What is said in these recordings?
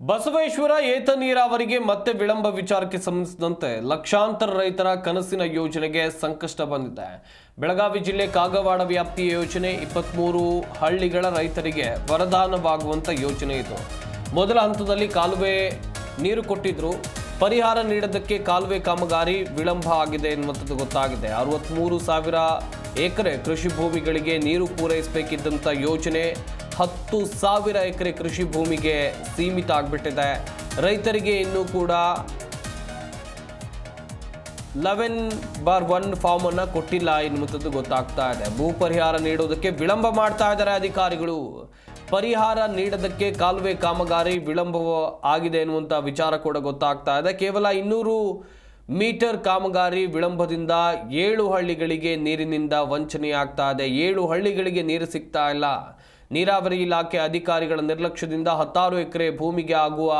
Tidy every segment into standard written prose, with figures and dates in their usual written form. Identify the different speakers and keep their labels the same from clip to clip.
Speaker 1: ಬಸವೇಶ್ವರ ಏತ ನೀರಾವರಿಗೆ ಮತ್ತೆ ವಿಳಂಬ ವಿಚಾರಕ್ಕೆ ಸಂಬಂಧಿಸಿದಂತೆ ಲಕ್ಷಾಂತರ ರೈತರ ಕನಸಿನ ಯೋಜನೆಗೆ ಸಂಕಷ್ಟ ಬಂದಿದೆ. ಬೆಳಗಾವಿ ಜಿಲ್ಲೆ ಕಾಗವಾಡ ವ್ಯಾಪ್ತಿಯ ಯೋಜನೆ 23 ಹಳ್ಳಿಗಳ ರೈತರಿಗೆ ವರದಾನವಾಗುವಂತ ಯೋಜನೆ ಇದು. ಮೊದಲ ಹಂತದಲ್ಲಿ ಕಾಲುವೆ ನೀರು ಕೊಟ್ಟಿದ್ರು. ಪರಿಹಾರ ನೀಡೋದಕ್ಕೆ ಕಾಲುವೆ ಕಾಮಗಾರಿ ವಿಳಂಬ ಆಗಿದೆ ಎನ್ನುವಂಥದ್ದು ಗೊತ್ತಾಗಿದೆ. 63,000 ಎಕರೆ ಕೃಷಿ ಭೂಮಿಗಳಿಗೆ ನೀರು ಪೂರೈಸಬೇಕಿದ್ದಂಥ ಯೋಜನೆ 10,000 ಎಕರೆ ಕೃಷಿ ಭೂಮಿಗೆ ಸೀಮಿತ ಆಗಿಬಿಟ್ಟಿದೆ. ರೈತರಿಗೆ ಇನ್ನೂ ಕೂಡ 11/1 ಫಾರ್ಮ್ ಅನ್ನು ಕೊಟ್ಟಿಲ್ಲ ಎನ್ನುವಂಥದ್ದು ಗೊತ್ತಾಗ್ತಾ ಇದೆ. ಭೂ ಪರಿಹಾರ ನೀಡೋದಕ್ಕೆ ವಿಳಂಬ ಮಾಡ್ತಾ ಇದ್ದಾರೆ ಅಧಿಕಾರಿಗಳು. ಪರಿಹಾರ ನೀಡೋದಕ್ಕೆ ಕಾಲುವೆ ಕಾಮಗಾರಿ ವಿಳಂಬ ಆಗಿದೆ ಎನ್ನುವಂಥ ವಿಚಾರ ಕೂಡ ಗೊತ್ತಾಗ್ತಾ ಇದೆ. ಕೇವಲ 200 ಮೀಟರ್ ಕಾಮಗಾರಿ ವಿಳಂಬದಿಂದ 7 ಹಳ್ಳಿಗಳಿಗೆ ನೀರಿನಿಂದ ವಂಚನೆ ಆಗ್ತಾ ಇದೆ. 7 ಹಳ್ಳಿಗಳಿಗೆ ನೀರು ಸಿಗ್ತಾ ಇಲ್ಲ. ನೀರಾವರಿ ಇಲಾಖೆ ಅಧಿಕಾರಿಗಳ ನಿರ್ಲಕ್ಷ್ಯದಿಂದ 16 ಎಕರೆ ಭೂಮಿಗೆ ಆಗುವ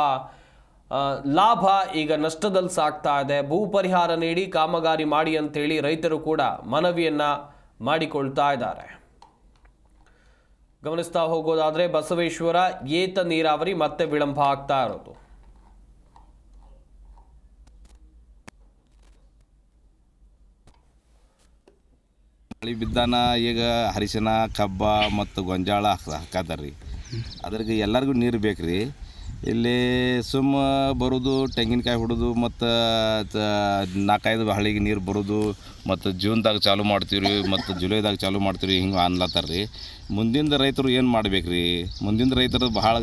Speaker 1: ಲಾಭ ಈಗ ನಷ್ಟದಲ್ಲಿ ಸಾಗ್ತಾ ಇದೆ. ಭೂ ಪರಿಹಾರ ನೀಡಿ ಕಾಮಗಾರಿ ಮಾಡಿ ಅಂತೇಳಿ ರೈತರು ಕೂಡ ಮನವಿಯನ್ನ ಮಾಡಿಕೊಳ್ತಾ ಇದ್ದಾರೆ. ಗಮನಿಸ್ತಾ ಹೋಗೋದಾದ್ರೆ ಬಸವೇಶ್ವರ ಏತ ನೀರಾವರಿ ಮತ್ತೆ ವಿಳಂಬ ಆಗ್ತಾ ಇರೋದು.
Speaker 2: ಮಳೆ ಬಿದ್ದಾನ ಈಗ ಹರಿಶನ ಕಬ್ಬ ಮತ್ತು ಗೊಂಜಾಳ ಹಾಕತ್ತಾರ್ರಿ. ಅದ್ರಿಗೆ ಎಲ್ಲರಿಗೂ ನೀರು ಬೇಕು ರೀ. ಇಲ್ಲಿ ಸುಮ್ಮ ಬರೋದು ತೆಂಗಿನಕಾಯಿ ಹೊಡೋದು ಮತ್ತು 4-5 ಹಳ್ಳಿಗೆ ನೀರು ಬರೋದು ಮತ್ತು ಜೂನ್ದಾಗ ಚಾಲು ಮಾಡ್ತೀವಿ ರೀ ಮತ್ತು ಜುಲೈದಾಗ ಚಾಲು ಮಾಡ್ತೀವಿ ರೀ, ಹಿಂಗೆ ಅನ್ಲತ್ತಾರ ರೀ. ಮುಂದಿನ ರೈತರು ಏನು ಮಾಡ್ಬೇಕು ರೀ? ಮುಂದಿನ ರೈತರು ಭಾಳ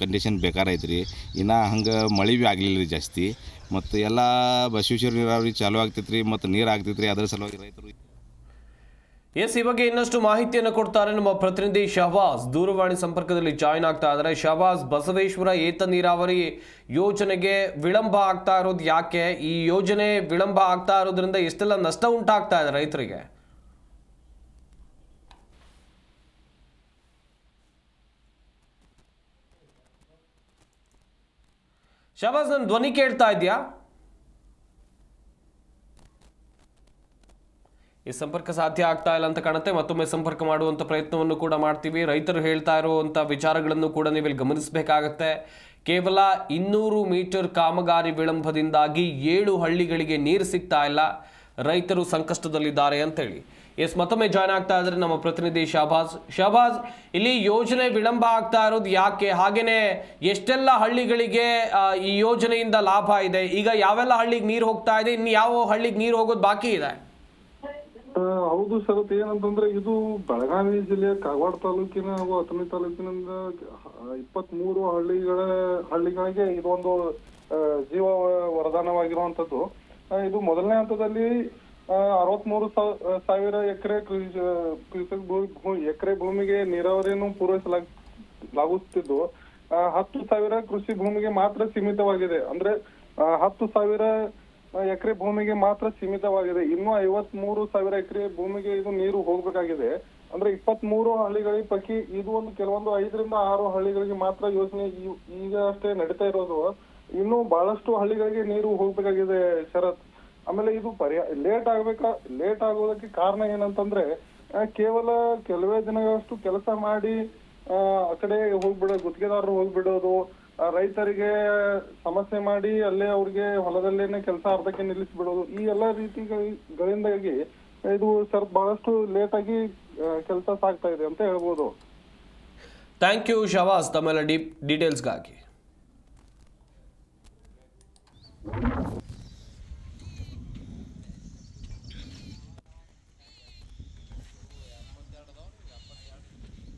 Speaker 2: ಕಂಡೀಷನ್ ಬೇಕಾರೈತೆ ರೀ. ಇನ್ನು ಹಂಗೆ ಮಳೆ ಭೀ ಆಗಲಿಲ್ಲ ರೀ ಜಾಸ್ತಿ. ಮತ್ತು ಎಲ್ಲ ಬಸವೇಶ್ವರ ನೀರಾವರಿ ಚಾಲು ಆಗ್ತೈತೆ ರೀ ಮತ್ತು ನೀರು ಆಗ್ತೈತೆ ರೀ. ಅದರ ಸಲುವಾಗಿ ರೈತರು
Speaker 1: ಈ ಬಗ್ಗೆ ಇನ್ನಷ್ಟು ಮಾಹಿತಿಯನ್ನು ಕೊಡ್ತಾರೆ ನಮ್ಮ ಪ್ರತಿನಿಧಿ ಶಹಬಾಜ್. ದೂರವಾಣಿ ಸಂಪರ್ಕದಲ್ಲಿ ಜಾಯಿನ್ ಆಗ್ತಾ ಇದ್ದಾರೆ. ಶಹಬಾಜ್, ಬಸವೇಶ್ವರ ಏತ ನೀರಾವರಿ ಯೋಜನೆಗೆ ವಿಳಂಬ ಆಗ್ತಾ ಇರೋದು ಯಾಕೆ? ಈ ಯೋಜನೆ ವಿಳಂಬ ಆಗ್ತಾ ಇರೋದ್ರಿಂದ ಎಷ್ಟೆಲ್ಲ ನಷ್ಟ ಉಂಟಾಗ್ತಾ ಇದೆ ರೈತರಿಗೆ? ಶಹಬಾಜ್, ನನ್ನ ಧ್ವನಿ ಕೇಳ್ತಾ ಇದೆಯಾ? ಈ ಸಂಪರ್ಕ ಸಾಧ್ಯ ಆಗ್ತಾ ಇಲ್ಲ ಅಂತ ಕಾಣುತ್ತೆ. ಮತ್ತೊಮ್ಮೆ ಸಂಪರ್ಕ ಮಾಡುವಂಥ ಪ್ರಯತ್ನವನ್ನು ಕೂಡ ಮಾಡ್ತೀವಿ. ರೈತರು ಹೇಳ್ತಾ ಇರುವಂಥ ವಿಚಾರಗಳನ್ನು ಕೂಡ ನೀವಿಲ್ಲಿ ಗಮನಿಸಬೇಕಾಗತ್ತೆ. ಕೇವಲ 200 ಮೀಟರ್ ಕಾಮಗಾರಿ ವಿಳಂಬದಿಂದಾಗಿ 7 ಹಳ್ಳಿಗಳಿಗೆ ನೀರು ಸಿಗ್ತಾ ಇಲ್ಲ. ರೈತರು ಸಂಕಷ್ಟದಲ್ಲಿದ್ದಾರೆ ಅಂತೇಳಿ ಮತ್ತೊಮ್ಮೆ ಜಾಯ್ನ್ ಆಗ್ತಾ ಇದ್ದಾರೆ ನಮ್ಮ ಪ್ರತಿನಿಧಿ ಶಹಬಾಜ್, ಇಲ್ಲಿ ಯೋಜನೆ ವಿಳಂಬ ಆಗ್ತಾ ಇರೋದು ಯಾಕೆ? ಹಾಗೇನೆ ಎಷ್ಟೆಲ್ಲ ಹಳ್ಳಿಗಳಿಗೆ ಈ ಯೋಜನೆಯಿಂದ ಲಾಭ ಇದೆ? ಈಗ ಯಾವೆಲ್ಲ ಹಳ್ಳಿಗೆ ನೀರು ಹೋಗ್ತಾ ಇದೆ? ಇನ್ನು ಯಾವ ಹಳ್ಳಿಗೆ ನೀರು ಹೋಗೋದು ಬಾಕಿ ಇದೆ?
Speaker 3: ಹೌದು ಶರತ್, ಏನಂತಂದ್ರೆ ಇದು ಬೆಳಗಾವಿ ಜಿಲ್ಲೆಯ ಕಾಗವಾಡ ತಾಲೂಕಿನ ಹಾಗೂ ಅಥಣಿ ತಾಲೂಕಿನಿಂದ 23 ಹಳ್ಳಿಗಳಿಗೆ ಇದೊಂದು ಜೀವ ವರದಾನವಾಗಿರುವಂತದ್ದು. ಇದು ಮೊದಲನೇ ಹಂತದಲ್ಲಿ 63,000 ಎಕರೆ ಭೂಮಿಗೆ ನೀರಾವರಿಯನ್ನು ಪೂರೈಸಲಾಗುತ್ತಿದ್ದು 10,000 ಕೃಷಿ ಭೂಮಿಗೆ ಮಾತ್ರ ಸೀಮಿತವಾಗಿದೆ. ಅಂದ್ರೆ 10,000 ಎಕರೆ ಭೂಮಿಗೆ ಮಾತ್ರ ಸೀಮಿತವಾಗಿದೆ. ಇನ್ನು 53,000 ಎಕರೆ ಭೂಮಿಗೆ ಇದು ನೀರು ಹೋಗ್ಬೇಕಾಗಿದೆ. ಅಂದ್ರೆ 23 ಹಳ್ಳಿಗಳ ಪೈಕಿ ಇದು ಕೆಲವೊಂದು 5 ರಿಂದ 6 ಹಳ್ಳಿಗಳಿಗೆ ಮಾತ್ರ ಯೋಜನೆ ಈಗ ಅಷ್ಟೇ ನಡೀತಾ ಇರೋದು. ಇನ್ನು ಬಹಳಷ್ಟು ಹಳ್ಳಿಗಳಿಗೆ ನೀರು ಹೋಗ್ಬೇಕಾಗಿದೆ ಶರತ್. ಆಮೇಲೆ ಇದು ಲೇಟ್ ಆಗೋದಕ್ಕೆ ಕಾರಣ ಏನಂತಂದ್ರೆ ಕೇವಲ ಕೆಲವೇ ದಿನಗಳಷ್ಟು ಕೆಲಸ ಮಾಡಿ ಆ ಕಡೆ ಗುತ್ತಿಗೆದಾರರು ಹೋಗ್ಬಿಡೋದು, ರೈತರಿಗೆ ಸಮಸ್ಯೆ ಮಾಡಿ ಅಲ್ಲೇ ಅವ್ರಿಗೆ ಹೊಲದಲ್ಲೇನೆ ಕೆಲಸ ಅರ್ಧಕ್ಕೆ ನಿಲ್ಲಿಸ್ಬಿಡೋದು, ಈ ಎಲ್ಲ ರೀತಿಗಳಿಂದಾಗಿ ಇದು ಬಹಳಷ್ಟು ಲೇಟ್ ಆಗಿ ಕೆಲಸ ಸಾಗ್ತಾ ಇದೆ ಅಂತ ಹೇಳ್ಬೋದು.
Speaker 1: ಥ್ಯಾಂಕ್ ಯು ಶಹಬಾಜ್ ತಮ್ಮೆಲ್ಲ ಡೀಟೇಲ್ಸ್ಗಾಗಿ.